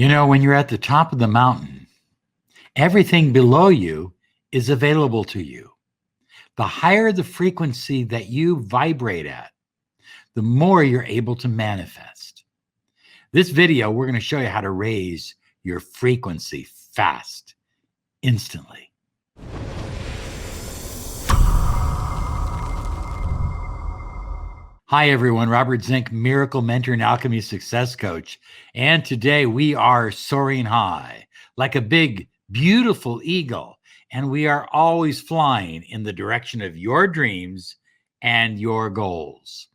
When you're at the top of the mountain, everything below you is available to you. The higher the frequency that you vibrate at, the more you're able to manifest. This video, we're going to show you how to raise your frequency fast, instantly. Hi, everyone. Robert Zink, Miracle Mentor and Alchemy Success Coach. And today we are soaring high like a big, beautiful eagle. And we are always flying in the direction of your dreams and your goals.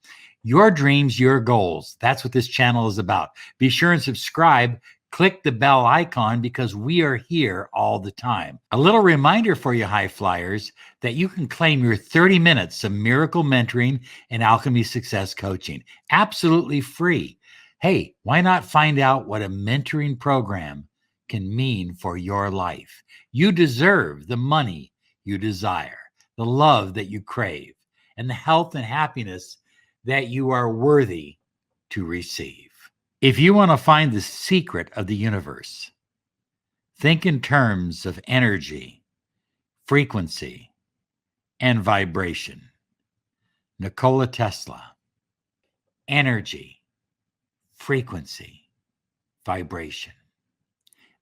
Your dreams, your goals. That's what this channel is about. Be sure and subscribe. Click the bell icon because we are here all the time. A little reminder for you high flyers that you can claim your 30 minutes of miracle mentoring and alchemy success coaching absolutely free. Hey, why not find out what a mentoring program can mean for your life? You deserve the money you desire, the love that you crave, and the health and happiness that you are worthy to receive. If you want to find the secret of the universe, think in terms of energy, frequency, and vibration. Nikola Tesla. Energy, frequency, vibration.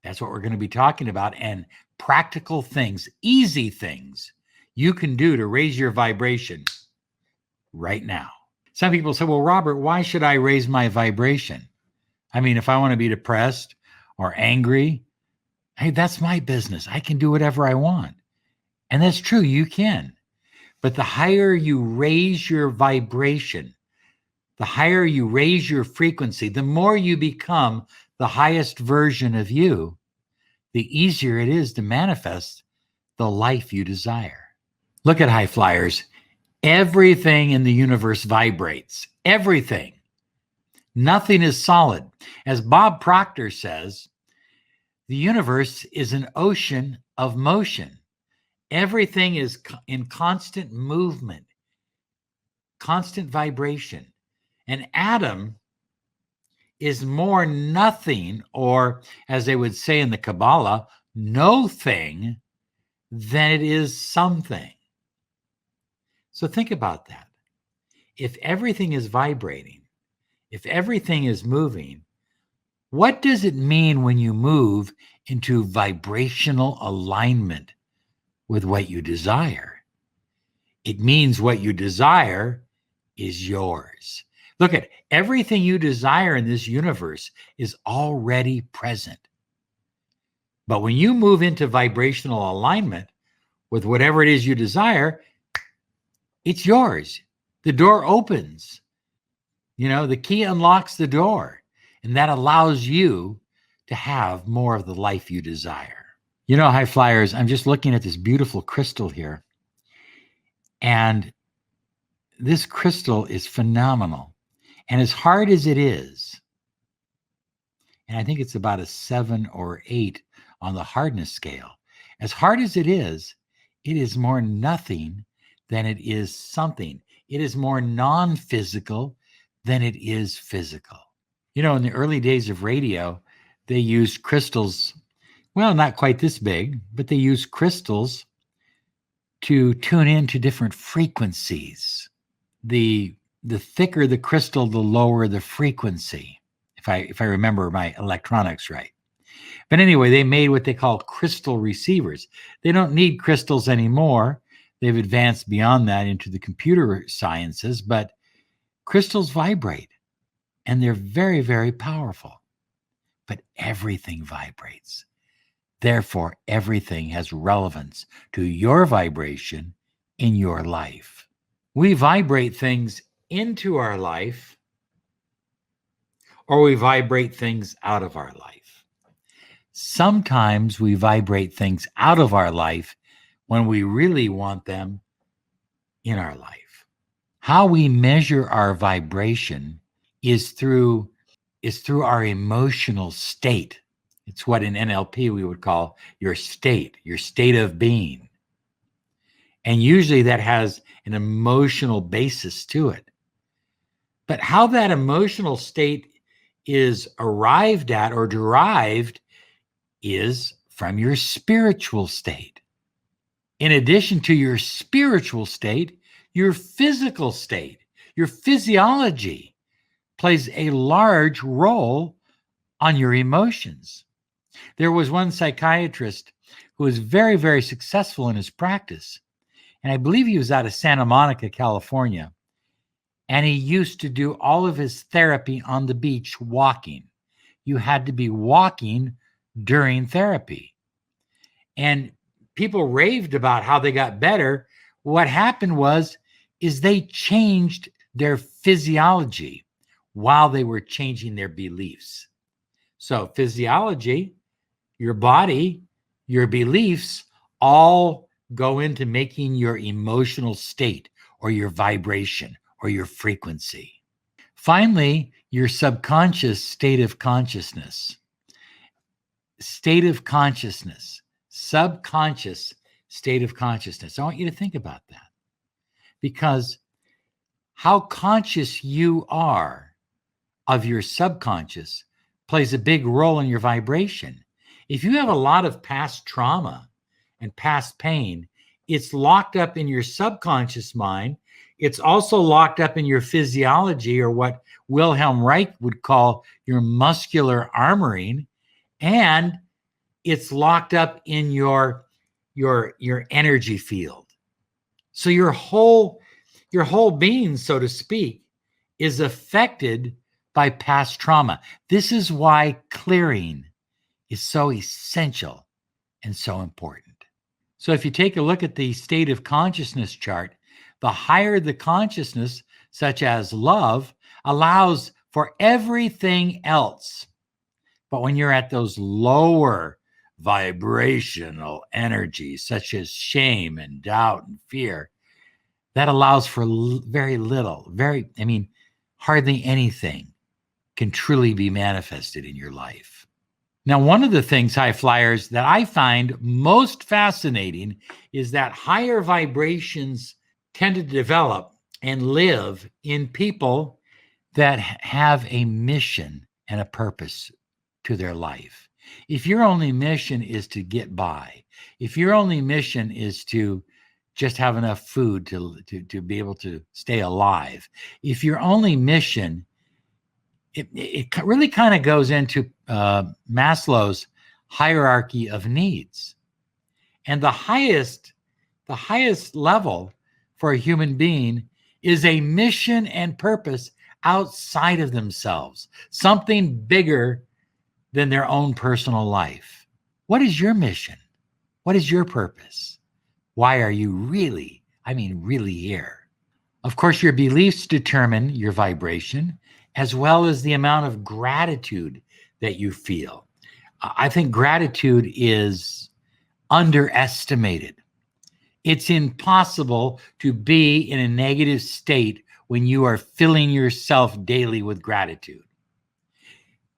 That's what we're going to be talking about, and practical things, easy things you can do to raise your vibration right now. Some people say, well, Robert, why should I raise my vibration? I mean, if I want to be depressed or angry, hey, that's my business. I can do whatever I want. And that's true, you can. But the higher you raise your vibration, the higher you raise your frequency, the more you become the highest version of you, the easier it is to manifest the life you desire. Look at high flyers. Everything in the universe vibrates. Everything. Nothing is solid. As Bob Proctor says, the universe is an ocean of motion. Everything is in constant movement, constant vibration. An atom is more nothing, or as they would say in the Kabbalah, no thing, than it is something. So think about that. If everything is vibrating, if everything is moving, what does it mean when you move into vibrational alignment with what you desire? It means what you desire is yours. Look at everything you desire in this universe is already present. But when you move into vibrational alignment with whatever it is you desire, it's yours. The door opens. The key unlocks the door, and that allows you to have more of the life you desire. High flyers, I'm just looking at this beautiful crystal here, and this crystal is phenomenal. And as hard as it is, and I think it's about a 7 or 8 on the hardness scale, as hard as it is more nothing than it is something. It is more non-physical than it is physical. In the early days of radio, they used crystals, well, not quite this big, but they used crystals to tune into different frequencies. The thicker the crystal, the lower the frequency, if I remember my electronics right. But anyway, they made what they call crystal receivers. They don't need crystals anymore. They've advanced beyond that into the computer sciences, but crystals vibrate, and they're very, very powerful. But everything vibrates. Therefore, everything has relevance to your vibration in your life. We vibrate things into our life, or we vibrate things out of our life. Sometimes we vibrate things out of our life when we really want them in our life. How we measure our vibration is through our emotional state. It's what in NLP we would call your state of being. And usually that has an emotional basis to it. But how that emotional state is arrived at or derived is from your spiritual state. In addition to your spiritual state, your physical state, your physiology plays a large role on your emotions. There was one psychiatrist who was very, very successful in his practice, and I believe he was out of Santa Monica, California, and he used to do all of his therapy on the beach walking. You had to be walking during therapy. And people raved about how they got better. What happened is they changed their physiology while they were changing their beliefs. So physiology, your body, your beliefs all go into making your emotional state or your vibration or your frequency. Finally, your subconscious state of consciousness. State of consciousness, subconscious state of consciousness. I want you to think about that, because how conscious you are of your subconscious plays a big role in your vibration. If you have a lot of past trauma and past pain, it's locked up in your subconscious mind. It's also locked up in your physiology, or what Wilhelm Reich would call your muscular armoring, and it's locked up in your energy field. So your whole being, so to speak, is affected by past trauma. This is why clearing is so essential and so important. So if you take a look at the state of consciousness chart, the higher the consciousness, such as love, allows for everything else. But when you're at those lower vibrational energies, such as shame and doubt and fear, that allows for very little, hardly anything can truly be manifested in your life. Now, one of the things, high flyers, that I find most fascinating is that higher vibrations tend to develop and live in people that have a mission and a purpose to their life. If your only mission is to get by, if your only mission is to just have enough food to be able to stay alive, if your only mission, it really kind of goes into Maslow's hierarchy of needs. And the highest level for a human being is a mission and purpose outside of themselves, something bigger than their own personal life. What is your mission? What is your purpose? Why are you really here? Of course, your beliefs determine your vibration, as well as the amount of gratitude that you feel. I think gratitude is underestimated. It's impossible to be in a negative state when you are filling yourself daily with gratitude.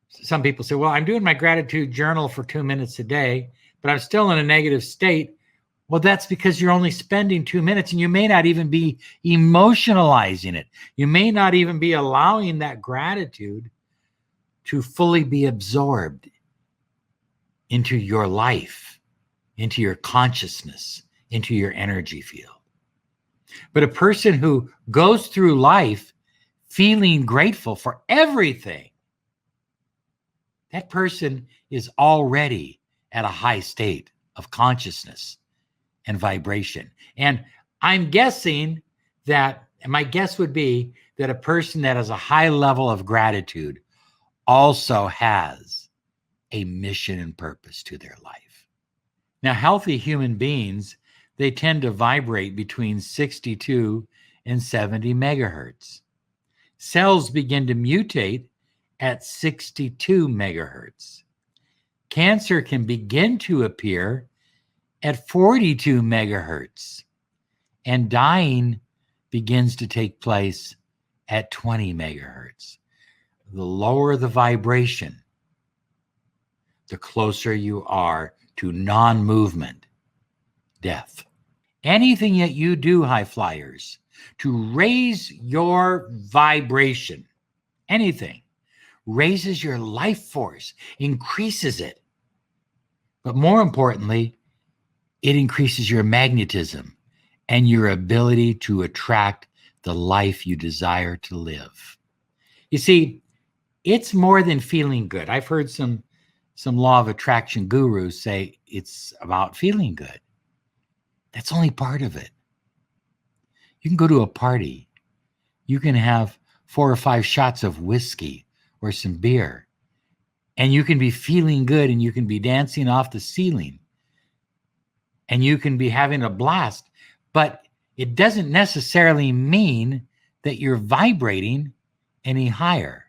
Some people say, well, I'm doing my gratitude journal for 2 minutes a day, but I'm still in a negative state. Well, that's because you're only spending 2 minutes, and you may not even be emotionalizing it. You may not even be allowing that gratitude to fully be absorbed into your life, into your consciousness, into your energy field. But a person who goes through life feeling grateful for everything, that person is already at a high state of consciousness and vibration. And I'm guessing that, and my guess would be that a person that has a high level of gratitude also has a mission and purpose to their life. Now, healthy human beings, they tend to vibrate between 62 and 70 megahertz. Cells begin to mutate at 62 megahertz. Cancer can begin to appear at 42 megahertz, and dying begins to take place at 20 megahertz. The lower the vibration, the closer you are to non-movement, death. Anything that you do, high flyers, to raise your vibration, anything, raises your life force, increases it. But more importantly, it increases your magnetism and your ability to attract the life you desire to live. You see, it's more than feeling good. I've heard some law of attraction gurus say it's about feeling good. That's only part of it. You can go to a party. You can have 4 or 5 shots of whiskey or some beer, and you can be feeling good, and you can be dancing off the ceiling, and you can be having a blast, but it doesn't necessarily mean that you're vibrating any higher.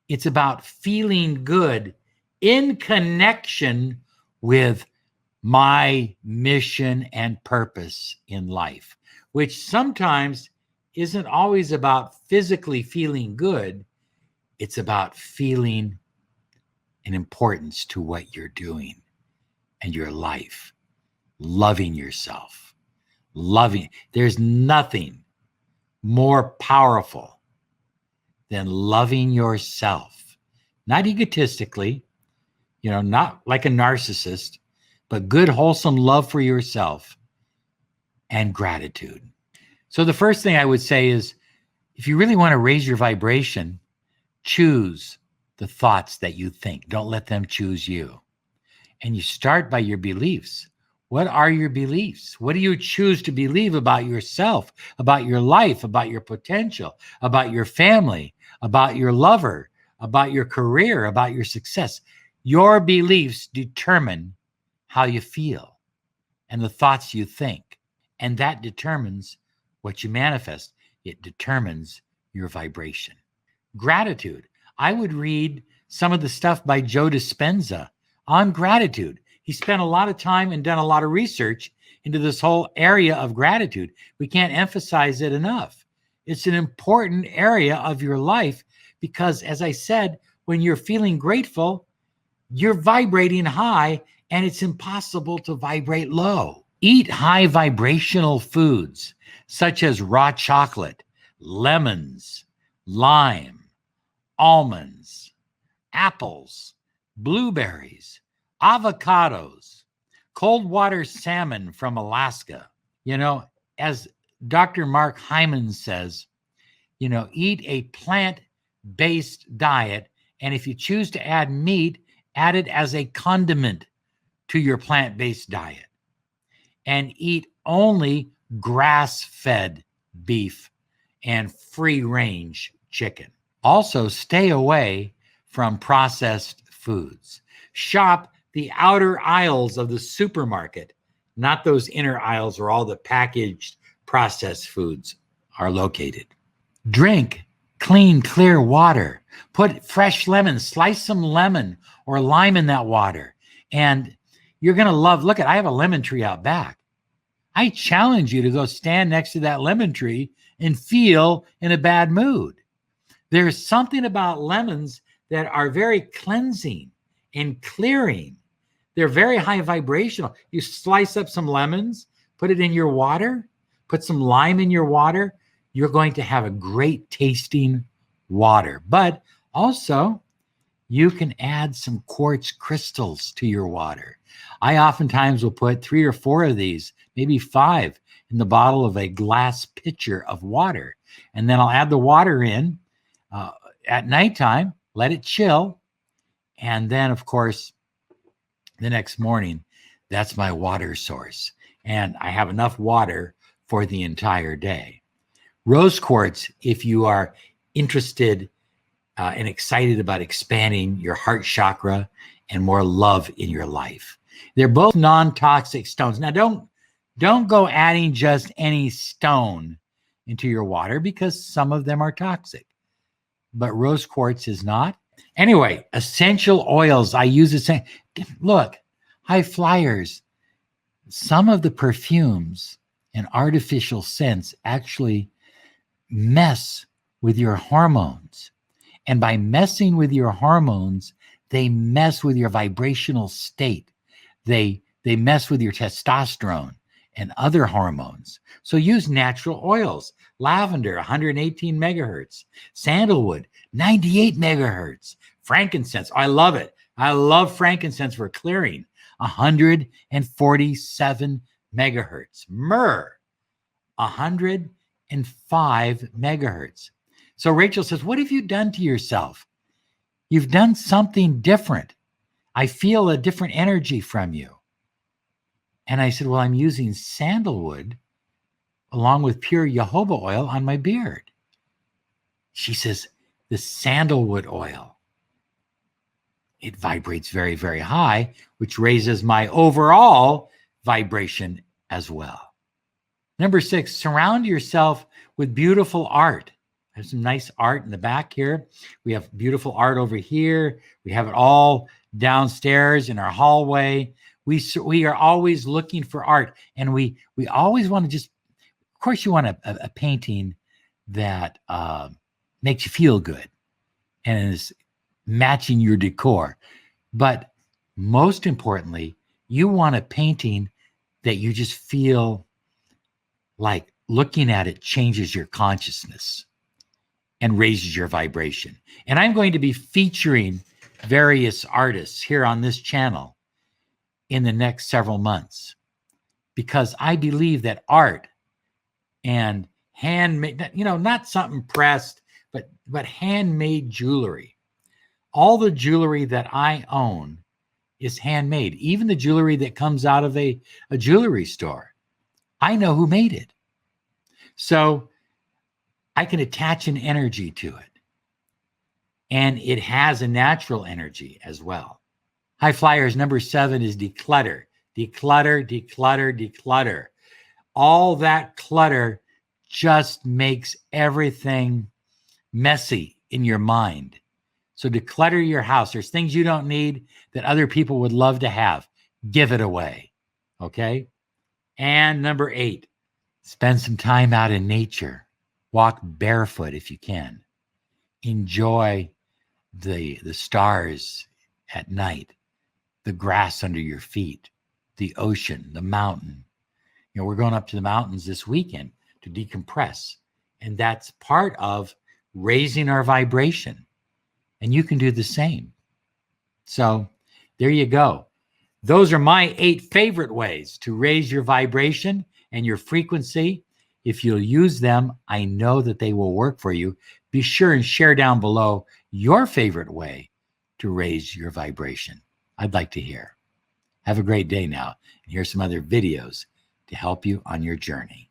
It's about feeling good in connection with my mission and purpose in life, which sometimes isn't always about physically feeling good. It's about feeling an importance to what you're doing and your life, loving yourself, loving. There's nothing more powerful than loving yourself, not egotistically, not like a narcissist, but good, wholesome love for yourself and gratitude. So the first thing I would say is, if you really want to raise your vibration, choose the thoughts that you think. Don't let them choose you. And you start by your beliefs. What are your beliefs? What do you choose to believe about yourself, about your life, about your potential, about your family, about your lover, about your career, about your success? Your beliefs determine how you feel and the thoughts you think. And that determines what you manifest. It determines your vibration. Gratitude. I would read some of the stuff by Joe Dispenza on gratitude. He spent a lot of time and done a lot of research into this whole area of gratitude. We can't emphasize it enough. It's an important area of your life because, as I said, when you're feeling grateful, you're vibrating high, and it's impossible to vibrate low. Eat high vibrational foods such as raw chocolate, lemons, lime, almonds, apples, blueberries, avocados, cold water salmon from Alaska. As Dr. Mark Hyman says, eat a plant-based diet, and if you choose to add meat, add it as a condiment to your plant-based diet. And eat only grass-fed beef and free-range chicken. Also, stay away from processed foods. Shop the outer aisles of the supermarket, not those inner aisles where all the packaged processed foods are located. Drink clean, clear water. Put fresh lemon, slice some lemon or lime in that water. And you're going to love, I have a lemon tree out back. I challenge you to go stand next to that lemon tree and feel in a bad mood. There's something about lemons that are very cleansing and clearing. They're very high vibrational. You slice up some lemons, put it in your water, put some lime in your water, you're going to have a great tasting water. But also, you can add some quartz crystals to your water. I oftentimes will put 3 or 4 of these, maybe 5, in the bottle of a glass pitcher of water. And then I'll add the water in at nighttime, let it chill. And then, of course, the next morning, that's my water source. And I have enough water for the entire day. Rose quartz, if you are interested and excited about expanding your heart chakra and more love in your life. They're both non-toxic stones. Now, don't go adding just any stone into your water because some of them are toxic. But rose quartz is not. Anyway, essential oils. I use it. Look, high flyers. Some of the perfumes and artificial scents actually mess with your hormones. And by messing with your hormones, they mess with your vibrational state. They mess with your testosterone and other hormones. So use natural oils. Lavender, 118 megahertz. Sandalwood, 98 megahertz. Frankincense, I love it. I love frankincense for clearing, 147 megahertz. Myrrh, 105 megahertz. So Rachel says, what have you done to yourself? You've done something different. I feel a different energy from you. And I said, well, I'm using sandalwood along with pure jojoba oil on my beard. She says, the sandalwood oil, it vibrates very, very high, which raises my overall vibration as well. Number 6, surround yourself with beautiful art. There's some nice art in the back here. We have beautiful art over here. We have it all downstairs in our hallway. We are always looking for art, and we always want to just, of course, you want a painting that makes you feel good and is matching your decor. But most importantly, you want a painting that you just feel like looking at it changes your consciousness and raises your vibration. And I'm going to be featuring various artists here on this channel in the next several months, because I believe that art and handmade, not something pressed, but handmade jewelry. All the jewelry that I own is handmade. Even the jewelry that comes out of a jewelry store, I know who made it. So I can attach an energy to it. And it has a natural energy as well. High flyers, number 7 is declutter. Declutter, declutter, declutter. All that clutter just makes everything messy in your mind. So declutter your house. There's things you don't need that other people would love to have. Give it away. Okay? And number 8, spend some time out in nature. Walk barefoot if you can. Enjoy the stars at night, the grass under your feet, the ocean, the mountain. We're going up to the mountains this weekend to decompress. And that's part of raising our vibration. And you can do the same. So there you go. Those are my 8 favorite ways to raise your vibration and your frequency. If you'll use them, I know that they will work for you. Be sure and share down below your favorite way to raise your vibration. I'd like to hear. Have a great day now. And here's some other videos to help you on your journey.